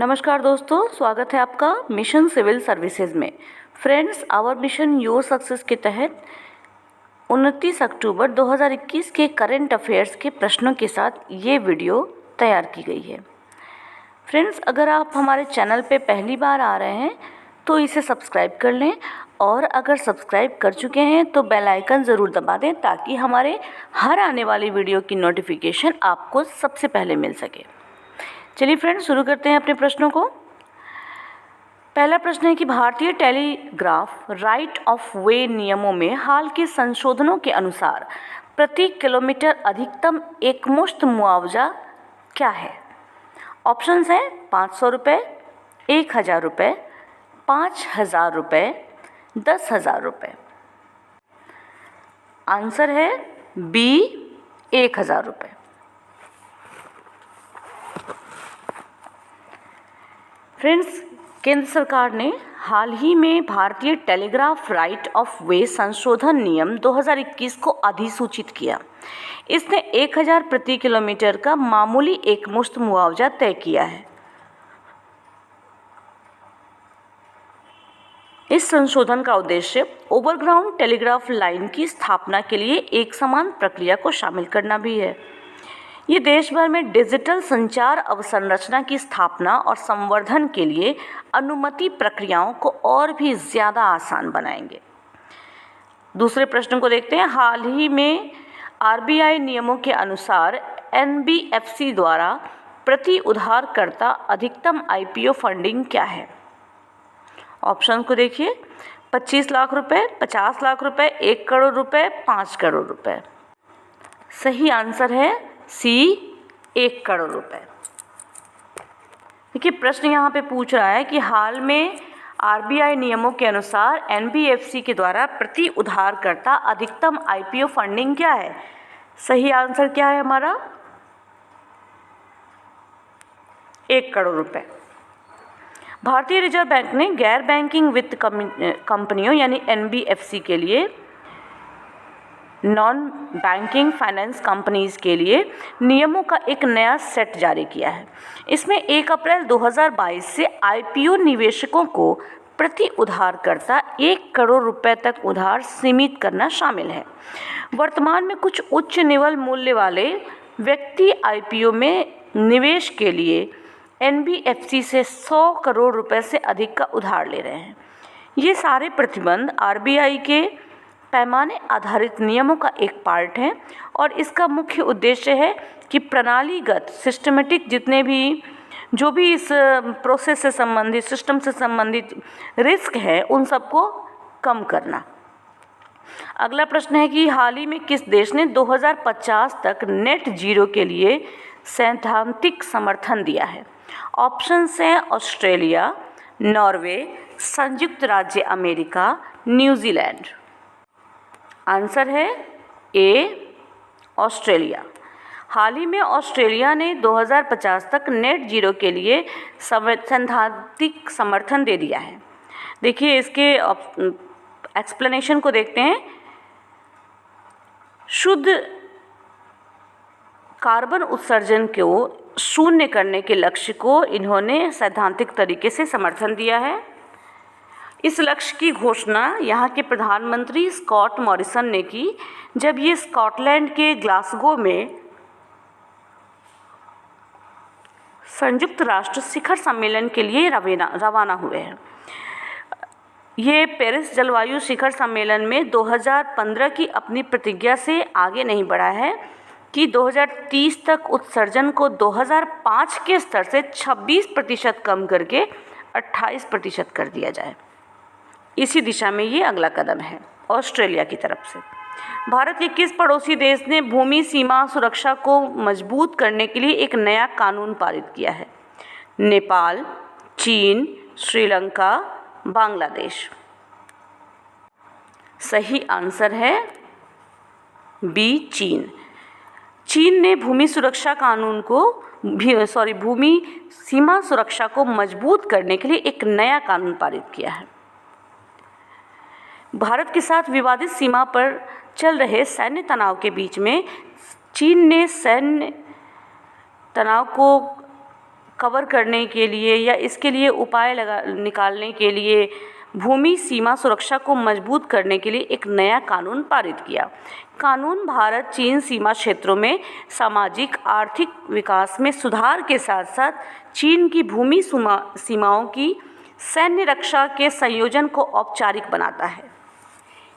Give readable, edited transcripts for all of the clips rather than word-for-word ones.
नमस्कार दोस्तों, स्वागत है आपका मिशन सिविल सर्विसेज में। Friends, our mission your success के तहत 29 अक्टूबर 2021 के करंट अफेयर्स के प्रश्नों के साथ ये वीडियो तैयार की गई है। फ्रेंड्स, अगर आप हमारे चैनल पे पहली बार आ रहे हैं तो इसे सब्सक्राइब कर लें, और अगर सब्सक्राइब कर चुके हैं तो बेल आइकन ज़रूर दबा दें ताकि हमारे हर आने वाली वीडियो की नोटिफिकेशन आपको सबसे पहले मिल सके। चलिए फ्रेंड्स, शुरू करते हैं अपने प्रश्नों को। पहला प्रश्न है कि भारतीय टेलीग्राफ राइट ऑफ वे नियमों में हाल के संशोधनों के अनुसार प्रति किलोमीटर अधिकतम एकमुश्त मुआवजा क्या है? ऑप्शंस हैं 500 रुपये, 1000 रुपये, 5000 रुपये, 10,000 रुपये। आंसर है बी, 1000 रुपये। फ्रेंड्स, केंद्र सरकार ने हाल ही में भारतीय टेलीग्राफ राइट ऑफ वे संशोधन नियम 2021 को अधिसूचित किया। इसने 1000 प्रति किलोमीटर का मामूली एकमुश्त मुआवजा तय किया है। इस संशोधन का उद्देश्य ओवरग्राउंड टेलीग्राफ लाइन की स्थापना के लिए एक समान प्रक्रिया को शामिल करना भी है। ये देश भर में डिजिटल संचार अवसंरचना की स्थापना और संवर्धन के लिए अनुमति प्रक्रियाओं को और भी ज़्यादा आसान बनाएंगे। दूसरे प्रश्न को देखते हैं। हाल ही में आरबीआई नियमों के अनुसार एनबीएफसी द्वारा प्रति उधारकर्ता अधिकतम आईपीओ फंडिंग क्या है? ऑप्शन को देखिए। 25 लाख रुपए, 50 लाख रुपए, 1 करोड़ रुपए, 5 करोड़ रुपए। सही आंसर है सी, 1 करोड़ रुपए। देखिए, प्रश्न यहाँ पे पूछ रहा है कि हाल में आरबीआई नियमों के अनुसार एनबीएफसी के द्वारा प्रति उधारकर्ता अधिकतम आईपीओ फंडिंग क्या है? सही आंसर क्या है हमारा? 1 करोड़ रुपए। भारतीय रिजर्व बैंक ने गैर बैंकिंग वित्त कंपनियों यानी एनबीएफसी के लिए, नॉन बैंकिंग फाइनेंस कंपनीज के लिए नियमों का एक नया सेट जारी किया है। इसमें 1 अप्रैल 2022 से आईपीओ निवेशकों को प्रति उधारकर्ता 1 करोड़ रुपए तक उधार सीमित करना शामिल है। वर्तमान में कुछ उच्च निवल मूल्य वाले व्यक्ति आईपीओ में निवेश के लिए एनबीएफसी से 100 करोड़ रुपए से अधिक का उधार ले रहे हैं। ये सारे प्रतिबंध आरबीआई के पैमाने आधारित नियमों का एक पार्ट है, और इसका मुख्य उद्देश्य है कि प्रणालीगत सिस्टमेटिक जो भी इस प्रोसेस से संबंधित, सिस्टम से संबंधित रिस्क है, उन सबको कम करना। अगला प्रश्न है कि हाल ही में किस देश ने 2050 तक नेट जीरो के लिए सैद्धांतिक समर्थन दिया है? ऑप्शंस हैं ऑस्ट्रेलिया, नॉर्वे, संयुक्त राज्य अमेरिका, न्यूजीलैंड। आंसर है ए, ऑस्ट्रेलिया। हाल ही में ऑस्ट्रेलिया ने 2050 तक नेट जीरो के लिए सैद्धांतिक समर्थन दे दिया है। देखिए, इसके एक्सप्लेनेशन को देखते हैं। शुद्ध कार्बन उत्सर्जन को शून्य करने के लक्ष्य को इन्होंने सैद्धांतिक तरीके से समर्थन दिया है। इस लक्ष्य की घोषणा यहाँ के प्रधानमंत्री स्कॉट मॉरिसन ने की जब ये स्कॉटलैंड के ग्लासगो में संयुक्त राष्ट्र शिखर सम्मेलन के लिए रवाना हुए हैं। ये पेरिस जलवायु शिखर सम्मेलन में 2015 की अपनी प्रतिज्ञा से आगे नहीं बढ़ा है कि 2030 तक उत्सर्जन को 2005 के स्तर से 26% कम करके 28% कर दिया जाए। इसी दिशा में ये अगला कदम है ऑस्ट्रेलिया की तरफ से। भारत के किस पड़ोसी देश ने भूमि सीमा सुरक्षा को मजबूत करने के लिए एक नया कानून पारित किया है? नेपाल, चीन, श्रीलंका, बांग्लादेश। सही आंसर है बी, चीन। चीन ने भूमि सीमा सुरक्षा को मजबूत करने के लिए एक नया कानून पारित किया है। भारत के साथ विवादित सीमा पर चल रहे सैन्य तनाव के बीच में चीन ने सैन्य तनाव को कवर करने के लिए या इसके लिए उपाय निकालने के लिए भूमि सीमा सुरक्षा को मजबूत करने के लिए एक नया कानून पारित किया। कानून भारत चीन सीमा क्षेत्रों में सामाजिक आर्थिक विकास में सुधार के साथ साथ चीन की भूमि सीमाओं की सैन्य रक्षा के संयोजन को औपचारिक बनाता है।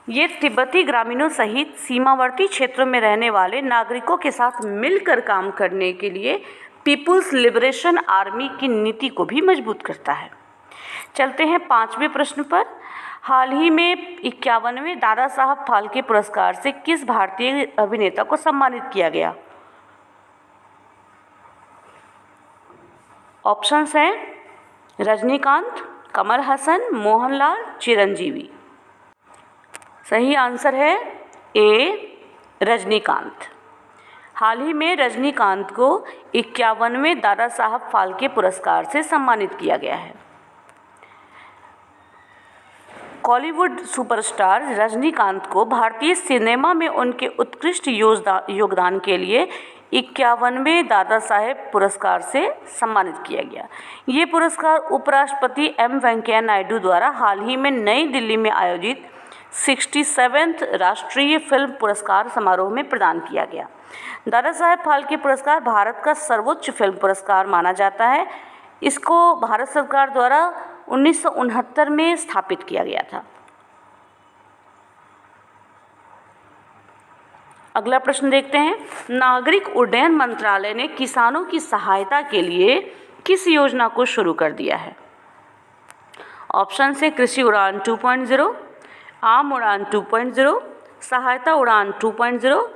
ये तिब्बती ग्रामीणों सहित सीमावर्ती क्षेत्रों में रहने वाले नागरिकों के साथ मिलकर काम करने के लिए पीपुल्स लिबरेशन आर्मी की नीति को भी मजबूत करता है। चलते हैं 5वें प्रश्न पर। हाल ही में 51वें दादा साहब फाल्के पुरस्कार से किस भारतीय अभिनेता को सम्मानित किया गया? ऑप्शंस हैं रजनीकांत, कमल हसन, मोहनलाल, चिरंजीवी। सही आंसर है ए रजनीकांत। हाल ही में रजनीकांत को 51वें दादा साहब फाल्के पुरस्कार से सम्मानित किया गया है। बॉलीवुड सुपरस्टार रजनीकांत को भारतीय सिनेमा में उनके उत्कृष्ट योगदान के लिए 51वें दादा साहेब पुरस्कार से सम्मानित किया गया। ये पुरस्कार उपराष्ट्रपति एम वेंकैया नायडू द्वारा हाल ही में नई दिल्ली में आयोजित 67वें राष्ट्रीय फिल्म पुरस्कार समारोह में प्रदान किया गया। दादा साहेब फाल्के पुरस्कार भारत का सर्वोच्च फिल्म पुरस्कार माना जाता है। इसको भारत सरकार द्वारा 1969 में स्थापित किया गया था। अगला प्रश्न देखते हैं। नागरिक उड्डयन मंत्रालय ने किसानों की सहायता के लिए किस योजना को शुरू कर दिया है? ऑप्शन से कृषि उड़ान 2.0, आम उड़ान 2.0, सहायता उड़ान 2.0,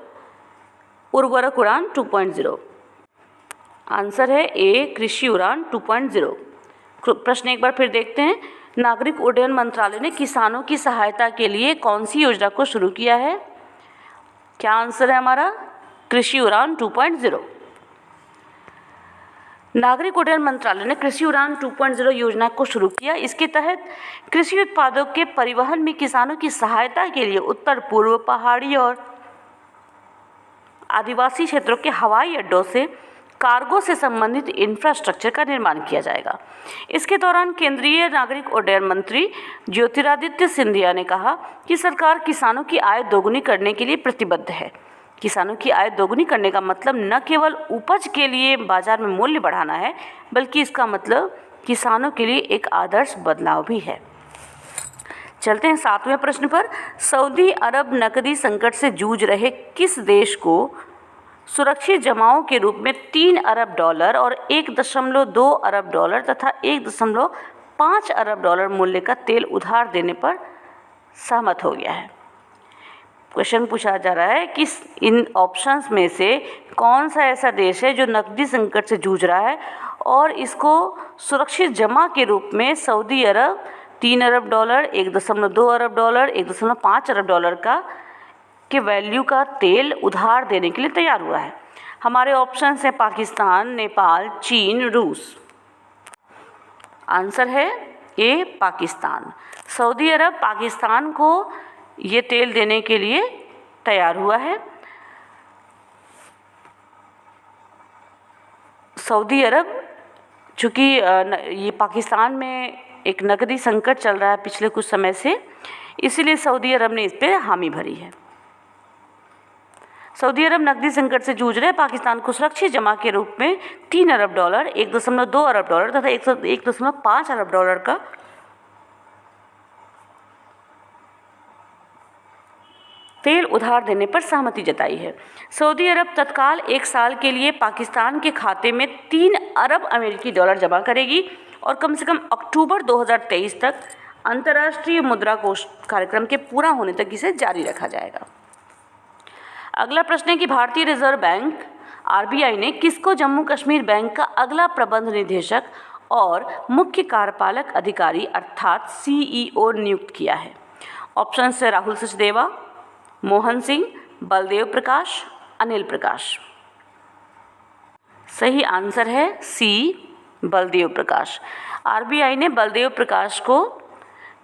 उर्वरक उड़ान 2.0। आंसर है ए कृषि उड़ान 2.0। प्रश्न एक बार फिर देखते हैं। नागरिक उड्डयन मंत्रालय ने किसानों की सहायता के लिए कौन सी योजना को शुरू किया है? क्या आंसर है हमारा? कृषि उड़ान 2.0। नागरिक उड्डयन मंत्रालय ने कृषि उड़ान 2.0 योजना को शुरू किया। इसके तहत कृषि उत्पादों के परिवहन में किसानों की सहायता के लिए उत्तर पूर्व, पहाड़ी और आदिवासी क्षेत्रों के हवाई अड्डों से कार्गो से संबंधित इंफ्रास्ट्रक्चर का निर्माण किया जाएगा। इसके दौरान केंद्रीय नागरिक उड्डयन मंत्री ज्योतिरादित्य सिंधिया ने कहा कि सरकार किसानों की आय दोगुनी करने के लिए प्रतिबद्ध है। किसानों की आय दोगुनी करने का मतलब न केवल उपज के लिए बाजार में मूल्य बढ़ाना है, बल्कि इसका मतलब किसानों के लिए एक आदर्श बदलाव भी है। चलते हैं 7वें प्रश्न पर। सऊदी अरब नकदी संकट से जूझ रहे किस देश को सुरक्षित जमाओं के रूप में $3 अरब और $1.2 अरब तथा $1.5 अरब मूल्य का तेल उधार देने पर सहमत हो गया है? क्वेश्चन पूछा जा रहा है कि इन ऑप्शंस में से कौन सा ऐसा देश है जो नकदी संकट से जूझ रहा है और इसको सुरक्षित जमा के रूप में सऊदी अरब $3 अरब, $1.2 अरब, $1.5 अरब का के वैल्यू का तेल उधार देने के लिए तैयार हुआ है? हमारे ऑप्शंस हैं पाकिस्तान, नेपाल, चीन, रूस। आंसर है ए पाकिस्तान। सऊदी अरब पाकिस्तान को ये तेल देने के लिए तैयार हुआ है। सऊदी अरब चूँकि ये पाकिस्तान में एक नकदी संकट चल रहा है पिछले कुछ समय से, इसीलिए सऊदी अरब ने इस पर हामी भरी है। सऊदी अरब नकदी संकट से जूझ रहे पाकिस्तान को सुरक्षित जमा के रूप में $3 अरब, $1.2 अरब तथा $1.5 अरब का तेल उधार देने पर सहमति जताई है। सऊदी अरब तत्काल 1 साल के लिए पाकिस्तान के खाते में $3 अरब अमेरिकी जमा करेगी और कम से कम अक्टूबर 2023 तक अंतर्राष्ट्रीय मुद्रा कोष कार्यक्रम के पूरा होने तक इसे जारी रखा जाएगा। अगला प्रश्न है कि भारतीय रिजर्व बैंक आरबीआई ने किसको जम्मू कश्मीर बैंक का अगला प्रबंध निदेशक और मुख्य कार्यपालक अधिकारी अर्थात सीईओ नियुक्त किया है? ऑप्शन से राहुल सचदेवा, मोहन सिंह, बलदेव प्रकाश, अनिल प्रकाश। सही आंसर है सी बलदेव प्रकाश। आरबीआई ने बलदेव प्रकाश को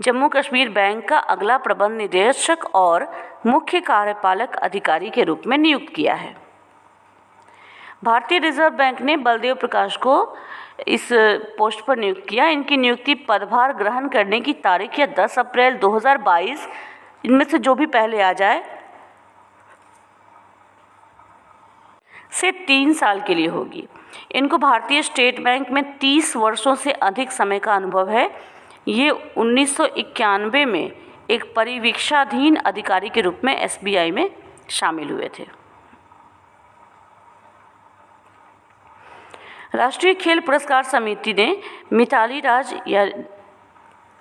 जम्मू कश्मीर बैंक का अगला प्रबंध निदेशक और मुख्य कार्यपालक अधिकारी के रूप में नियुक्त किया है। भारतीय रिजर्व बैंक ने बलदेव प्रकाश को इस पोस्ट पर नियुक्त किया। इनकी नियुक्ति पदभार ग्रहण करने की तारीख या 10 अप्रैल 2022, इनमें से जो भी पहले आ जाए, से 3 साल के लिए होगी। इनको भारतीय स्टेट बैंक में 30 वर्षों से अधिक समय का अनुभव है। ये 1991 में एक परिवीक्षाधीन अधिकारी के रूप में SBI में शामिल हुए थे। राष्ट्रीय खेल पुरस्कार समिति ने मिताली राज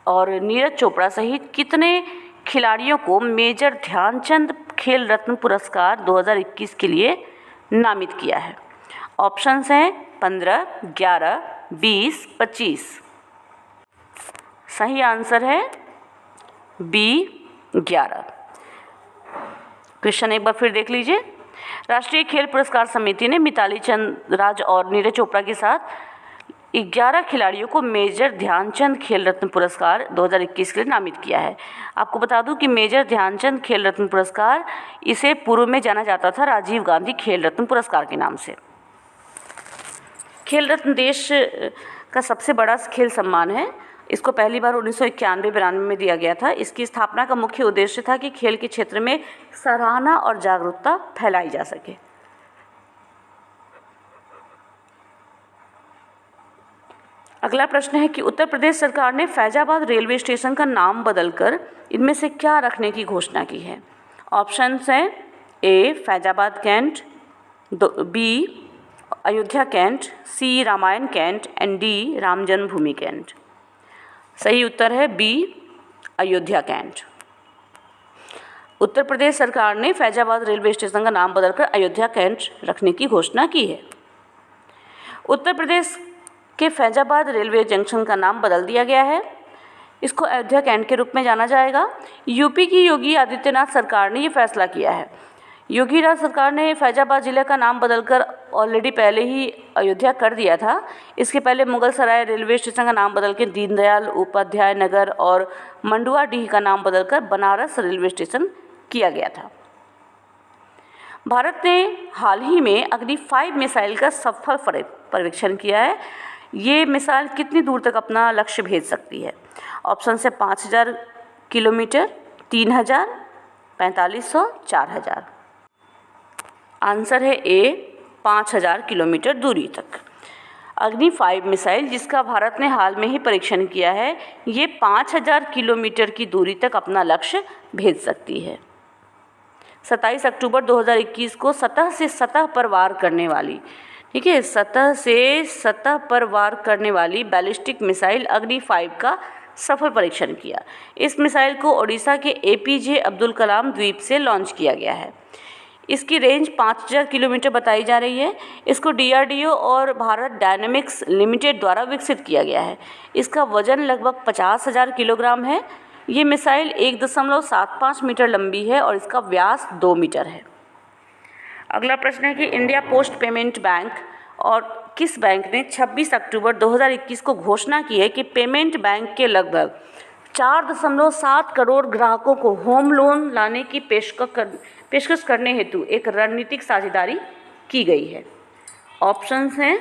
और नीरज चोपड़ा सहित कितने खिलाड़ियों को मेजर ध्यानचंद खेल रत्न पुरस्कार 2021 के लिए नामित किया है? ऑप्शंस हैं 15, 11, 20, 25। सही आंसर है B, 11। क्वेश्चन एक बार फिर देख लीजिए। राष्ट्रीय खेल पुरस्कार समिति ने मिताली चंद राज और नीरज चोपड़ा के साथ 11 खिलाड़ियों को मेजर ध्यानचंद खेल रत्न पुरस्कार 2021 के लिए नामित किया है। आपको बता दूं कि मेजर ध्यानचंद खेल रत्न पुरस्कार, इसे पूर्व में जाना जाता था राजीव गांधी खेल रत्न पुरस्कार के नाम से। खेल रत्न देश का सबसे बड़ा खेल सम्मान है। इसको पहली बार 1991-92 में दिया गया था। इसकी स्थापना का मुख्य उद्देश्य था कि खेल के क्षेत्र में सराहना और जागरूकता फैलाई जा सके। अगला प्रश्न है कि उत्तर प्रदेश सरकार ने फैजाबाद रेलवे स्टेशन का नाम बदलकर इनमें से क्या रखने की घोषणा की है? ऑप्शंस हैं A, Faizabad cantt, B, Ayodhya cantt, C, Ramayan cantt and D, Ram Janmabhoomi cantt. सही उत्तर है B, अयोध्या कैंट। उत्तर प्रदेश सरकार ने फैजाबाद रेलवे स्टेशन का नाम बदलकर अयोध्या कैंट रखने की घोषणा की है। उत्तर प्रदेश के फैजाबाद रेलवे जंक्शन का नाम बदल दिया गया है। इसको अयोध्या कैंट के रूप में जाना जाएगा। यूपी की योगी आदित्यनाथ सरकार ने ये फैसला किया है। योगी राज सरकार ने फैजाबाद ज़िले का नाम बदलकर ऑलरेडी पहले ही अयोध्या कर दिया था। इसके पहले मुगल सराय रेलवे स्टेशन का नाम बदलकर दीनदयाल उपाध्याय नगर और मंडुआडीह का नाम बदलकर बनारस रेलवे स्टेशन किया गया था। भारत ने हाल ही में अग्नि 5 मिसाइल का सफल परीक्षण किया है। ये मिसाइल कितनी दूर तक अपना लक्ष्य भेज सकती है? ऑप्शन से 5000 किलोमीटर, 3000, 4500, 4000। आंसर है A, 5000 किलोमीटर दूरी तक। अग्नि 5 मिसाइल, जिसका भारत ने हाल में ही परीक्षण किया है, ये 5000 किलोमीटर की दूरी तक अपना लक्ष्य भेज सकती है। 27 अक्टूबर 2021 को सतह से सतह पर वार करने वाली, ठीक है, सतह से सतह पर वार करने वाली बैलिस्टिक मिसाइल अग्नि 5 का सफल परीक्षण किया। इस मिसाइल को ओडिशा के APJ अब्दुल कलाम द्वीप से लॉन्च किया गया है। इसकी रेंज 5000 किलोमीटर बताई जा रही है। इसको DRDO और भारत डायनेमिक्स लिमिटेड द्वारा विकसित किया गया है। इसका वजन लगभग 50,000 किलोग्राम है। ये मिसाइल 1.75 मीटर लंबी है और इसका व्यास 2 मीटर है। अगला प्रश्न है कि इंडिया पोस्ट पेमेंट बैंक और किस बैंक ने 26 अक्टूबर 2021 को घोषणा की है कि पेमेंट बैंक के लगभग 4.7 करोड़ ग्राहकों को होम लोन लाने की पेशकश करने हेतु एक रणनीतिक साझेदारी की गई है? ऑप्शंस हैं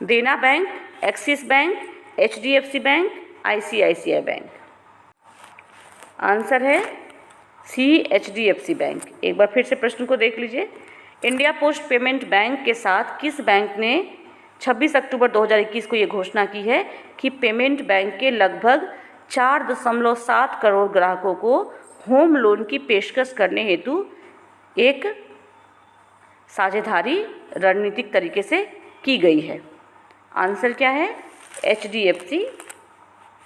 देना bank, axis bank, HDFC bank, ICICI bank. Answer है C, HDFC बैंक। एक बार फिर से प्रश्न को देख लीजिए। इंडिया पोस्ट पेमेंट बैंक के साथ किस बैंक ने 26 अक्टूबर 2021 को ये घोषणा की है कि पेमेंट बैंक के लगभग 4.7 करोड़ ग्राहकों को होम लोन की पेशकश करने हेतु एक साझेदारी रणनीतिक तरीके से की गई है? आंसर क्या है? HDFC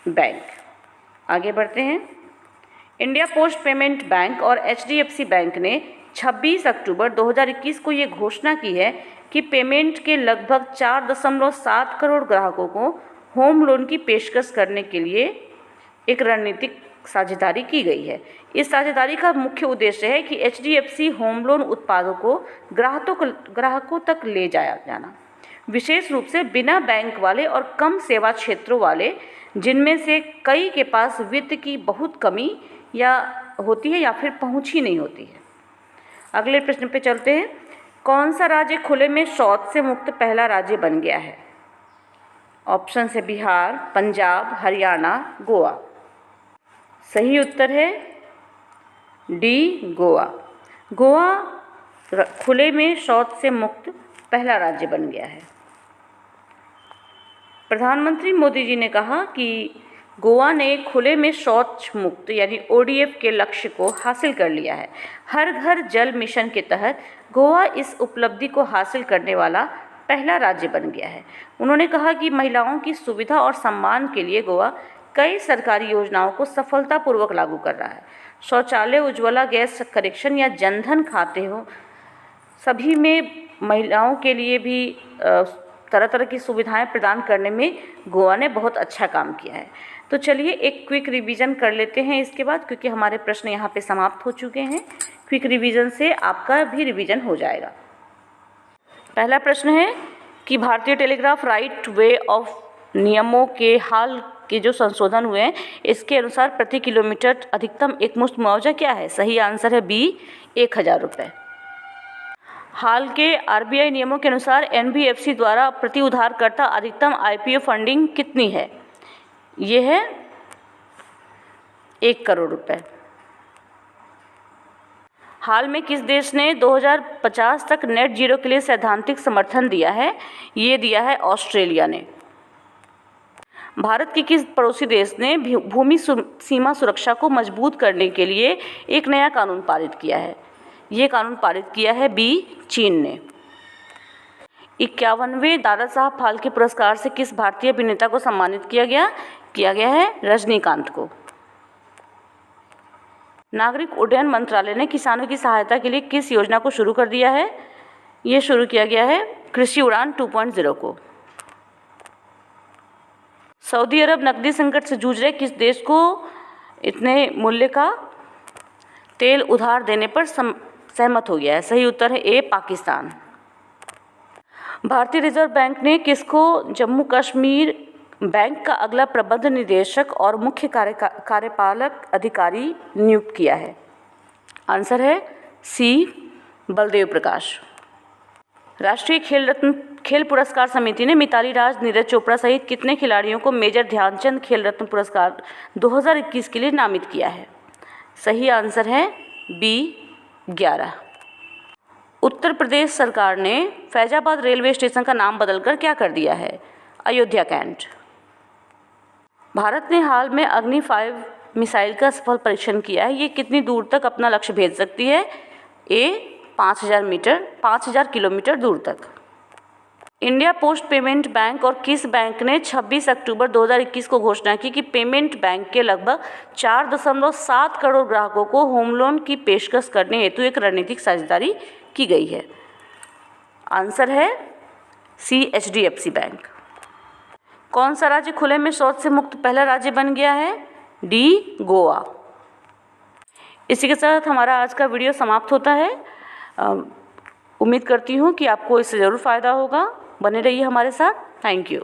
bank. आगे बढ़ते हैं। इंडिया पोस्ट पेमेंट बैंक और HDFC बैंक ने 26 अक्टूबर 2021 को ये घोषणा की है कि पेमेंट के लगभग 4.7 करोड़ ग्राहकों को होम लोन की पेशकश करने के लिए एक रणनीतिक साझेदारी की गई है। इस साझेदारी का मुख्य उद्देश्य है कि HDFC होम लोन उत्पादों को ग्राहकों तक ले जाया जाना, विशेष रूप से बिना बैंक वाले और कम सेवा क्षेत्रों वाले, जिनमें से कई के पास वित्त की बहुत कमी या होती है या फिर पहुंच ही नहीं होती है। अगले प्रश्न पे चलते हैं। कौन सा राज्य खुले में शौच से मुक्त पहला राज्य बन गया है? ऑप्शन है बिहार, पंजाब, हरियाणा, गोवा। सही उत्तर है डी गोवा। गोवा खुले में शौच से मुक्त पहला राज्य बन गया है। प्रधानमंत्री मोदी जी ने कहा कि गोवा ने खुले में शौच मुक्त यानी ODF के लक्ष्य को हासिल कर लिया है। हर घर जल मिशन के तहत गोवा इस उपलब्धि को हासिल करने वाला पहला राज्य बन गया है। उन्होंने कहा कि महिलाओं की सुविधा और सम्मान के लिए गोवा कई सरकारी योजनाओं को सफलतापूर्वक लागू कर रहा है। शौचालय, उज्ज्वला गैस कनेक्शन या जनधन खाते हो, सभी में महिलाओं के लिए भी तरह तरह की सुविधाएं प्रदान करने में गोवा ने बहुत अच्छा काम किया है। तो चलिए एक क्विक रिवीजन कर लेते हैं इसके बाद, क्योंकि हमारे प्रश्न यहाँ पे समाप्त हो चुके हैं। क्विक रिवीजन से आपका भी रिवीजन हो जाएगा। पहला प्रश्न है कि भारतीय टेलीग्राफ राइट वे ऑफ नियमों के हाल के जो संशोधन हुए हैं, इसके अनुसार प्रति किलोमीटर अधिकतम एकमुश्त मुआवजा क्या है? सही आंसर है बी, 1000 रुपये। हाल के RBI नियमों के अनुसार NBFC द्वारा प्रति उधारकर्ता अधिकतम IPO फंडिंग कितनी है? ये है 1 करोड़ रुपए। हाल में किस देश ने 2050 तक नेट जीरो के लिए सैद्धांतिक समर्थन दिया है? ये दिया है ऑस्ट्रेलिया ने। भारत के किस पड़ोसी देश ने भूमि सीमा सुरक्षा को मजबूत करने के लिए एक नया कानून पारित किया है? ये कानून पारित किया है बी, चीन ने। 51वें दादा साहब फाल्के पुरस्कार से किस भारतीय अभिनेता को सम्मानित किया गया है? रजनीकांत को। नागरिक उड्डयन मंत्रालय ने किसानों की सहायता के लिए किस योजना को शुरू कर दिया है? ये शुरू किया गया है कृषि उड़ान 2.0 को। सऊदी अरब नकदी संकट से जूझ रहे किस देश को इतने मूल्य का तेल उधार देने पर सहमत हो गया है? सही उत्तर है ए, पाकिस्तान। भारतीय रिजर्व बैंक ने किसको जम्मू कश्मीर बैंक का अगला प्रबंध निदेशक और मुख्य कार्यपालक अधिकारी नियुक्त किया है? आंसर है सी, बलदेव प्रकाश। राष्ट्रीय खेल पुरस्कार समिति ने मिताली राज, नीरज चोपड़ा सहित कितने खिलाड़ियों को मेजर ध्यानचंद खेल रत्न पुरस्कार 2021 के लिए नामित किया है? सही आंसर है बी, 11। उत्तर प्रदेश सरकार ने फैजाबाद रेलवे स्टेशन का नाम बदलकर क्या कर दिया है? अयोध्या कैंट। भारत ने हाल में अग्नि 5 मिसाइल का सफल परीक्षण किया है। ये कितनी दूर तक अपना लक्ष्य भेज सकती है? ए, 5000 किलोमीटर दूर तक। इंडिया पोस्ट पेमेंट बैंक और किस बैंक ने 26 अक्टूबर 2021 को घोषणा की कि पेमेंट बैंक के लगभग 4.7 करोड़ ग्राहकों को होम लोन की पेशकश करने हेतु एक रणनीतिक साझेदारी की गई है? आंसर है सी, HDFC बैंक। कौन सा राज्य खुले में शौच से मुक्त पहला राज्य बन गया है? डी, गोवा। इसी के साथ हमारा आज का वीडियो समाप्त होता है। उम्मीद करती हूँ कि आपको इससे ज़रूर फ़ायदा होगा। बने रहिए हमारे साथ। Thank you.